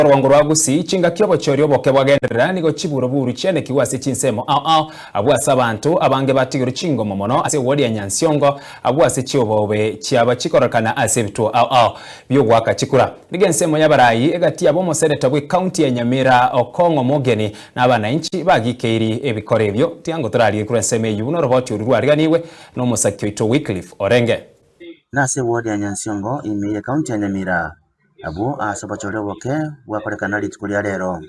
Rwango rwa Gusii chinga kyobo choryo boke bwagenderera nigo chiburo buru chene kiwase chinsemo abwase abantu abange batigiro chingo momono ase wodi ya Nyansiongo abwase chiobobe chiaba chikorakana ase bitu byo gwaka chikura nigensemo y'abarayi egati abo moseneta bwe county ya Nyamira Okongo Mogeni n'abana inchi bagikeiri ebikore byo tiango turali kuri nseme yuno roboti urwariganiwe no musakyo ito Wycliffe Orenge nase wodi ya Nyansiongo ime county ya Nyamira abo asabachore boke bwakorekana litikulia lero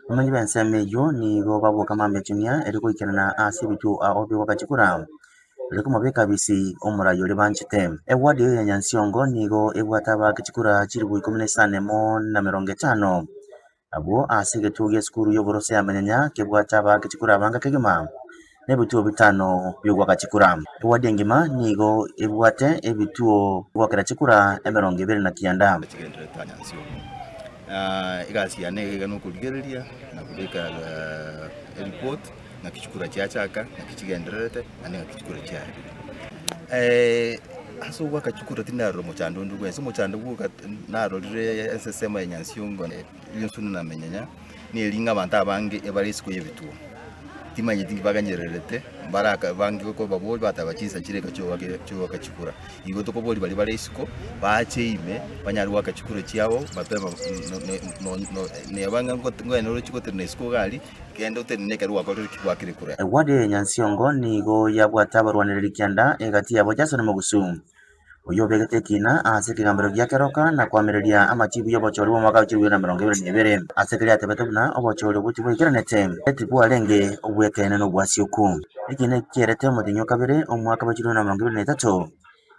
umanyi benseme yo ni go babo kama mechunya eriko ikenana asibitu obi wakachikura liko mabeka bisi omurayo lebanchite wodi ya Nyansiongo nigo ebwataba kachikura chiribu 14 mo na 50 abo asigetuye skuru yoborose yamenyanya kebwataba kachikura banga kegema nebituo bitano byogwakachikura wodi ngima nigo ebwate ebituo bwakachikura emerongo 29 igasi yane gano kuligereria na kubeka report na kichukura cyachaka na kichigenderete na kichukura cyari aso wakachukura tinaro muchando ndugwe muchando buka naro rire SSM ya Nyansiongo yonsunu na menyanya ni linga banta bange ebarisiko yebituo timanye tingibaganyererete baraka bangi ko baboli batabachisa chireka cyo wakachukura igoto ko boli bali barisiko bacheime banyari wakachukura cyabo bapema ne abanga ngo no chiko ternesiko gali kendo tenneka ruwa ko kwakire kure wodi Nyansiongo nigo yabwataba rwanirira kyanda egati yabo Jason Mugusu uyo begete kina asekigambiro gyakeroka na kwamereria amachibu yobochori bo mwaka w'ikirwi na 2022 asekiri atebetebuna obochori buti bwikiranete etibu alenge obwekene no bwasyoku ikine kyerete mutinyo kabere omwaka w'ikirwi na 2023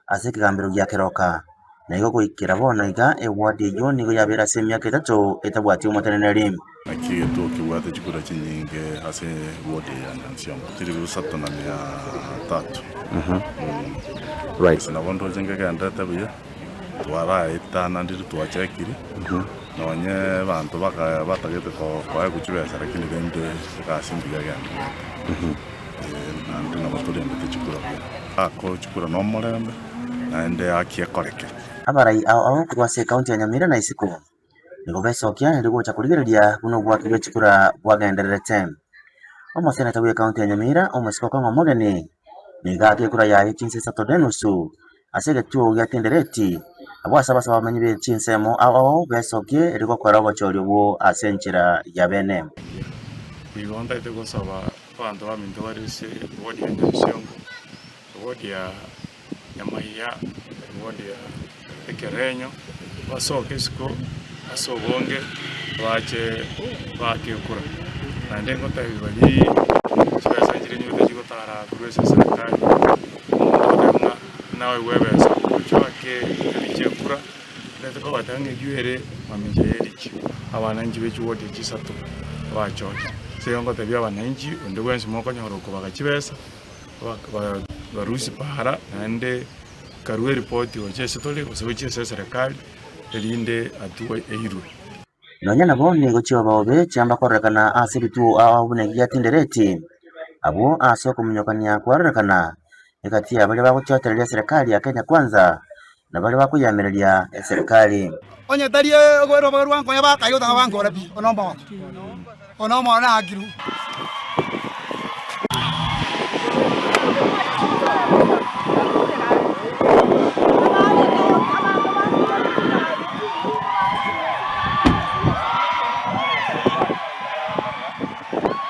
asekigambiro gyakeroka na igo kuikira bona iga ewadi yo nigo yabera semyaka 3 etabwati umuteneneri akiye to kiwate chikura chinyinge hase wodi ya Nyansiongo tiri gusato na 300 right na bondo jengega ndata biya twara itana ndiri twachekiri na wanye bantu batagete ko kwa kuchibesa lakini bende kasimbiga gandi na motore ndite chikura ako chikura no morembe na ende akie koreke abarai ao kwase county ya Nyamira na isiko nigo besokia ndigo chakuligereria buno bwakibye chikura bwagenderete omoseneta bwa county ya Nyamira Okongo Mogeni nigake kura ya chinse satodenusu asege tuo yatendereti abwasaba bamenyi be chinsemo ao besokie eriko kwara bachori bo asenchira yabene bigonda itego saba bantu baminto barise wodi ya Nyansiongo wodi ya Nyamaiya wodi ya Ekerenyo basoke siko asobonge bache bakekura na ndengo tabibaji chibesa njire nyuta jigotara kurwese serikali nawe webesa kuchwake kekura ndetse ko batange yuhere mamenje yerichi abananji bechu wodi chisato bachoke seyongo tabia abananji ndogwensi moko nyoroko bagachibesa barusi pahara nande karuwe ripoti oche tole kusebuche serikali elinde atuwe eirwe nonya nabo nigo chibaobe chamba korekana asibitu abune gyatendereti abo asoko munyokania kwarekana ekati abali bakuchotereria serikali ya Kenya Kwanza na bali bakuyamereria serikali onye tarie gwero barwango yabakayo tabango rabi onomba na agiru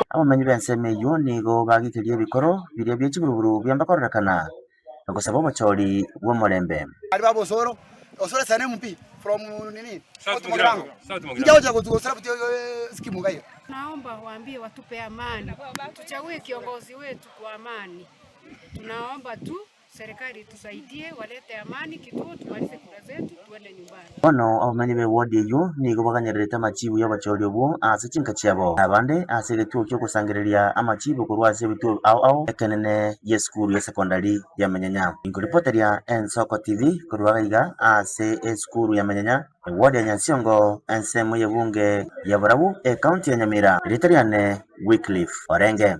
amanyi benseme yo nigo bagikerie bikoro birie by'ekiburuburu byamba korekana ngosaba bachori bo morembe ali babo soro osoro sane mpi from nini njao cha kutusara butio skimu gayo naomba waambie watupe amani tuchague kiongozi wetu kwa amani tunaomba tu serikali tusaidie walete amani kituo tumalize kura zetu tuende nyumbani ono amanyi be wodi yo nigo baganyerete amachibu y'abachori bo asichinka cyabo abande asegetuo cyo kusangireria amachibu kurwase bitu ao ekenene yeskuru ya secondary ya Menyanya ingo reporteria Ensoko TV kurwaiga ase eskuru ya Menyanya wodi ya Nyansiongo ensemo yebunge ya Burabu county ya Nyamira reporteriane Wycliffe Orenge.